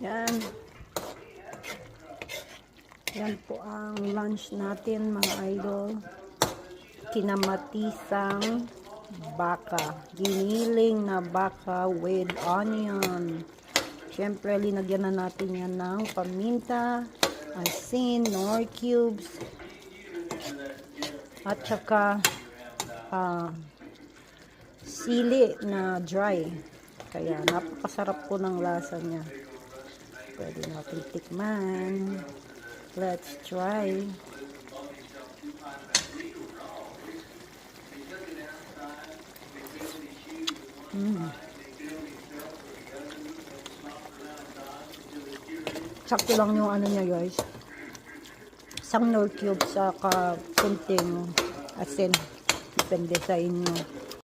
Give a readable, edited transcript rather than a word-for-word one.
Yan. Yan po ang lunch natin mga idol. Kinamatisang baka. Giniling na baka with onion. Siyempre, linagyan na natin yan ng paminta, asin, nor cubes, at saka sili na dry. Kaya napakasarap po ng lasa niya. Pwede natin tikman. Let's try. Sakto lang yung ano niya guys. Isang nor cube sa kunting asin. Depende sa inyo.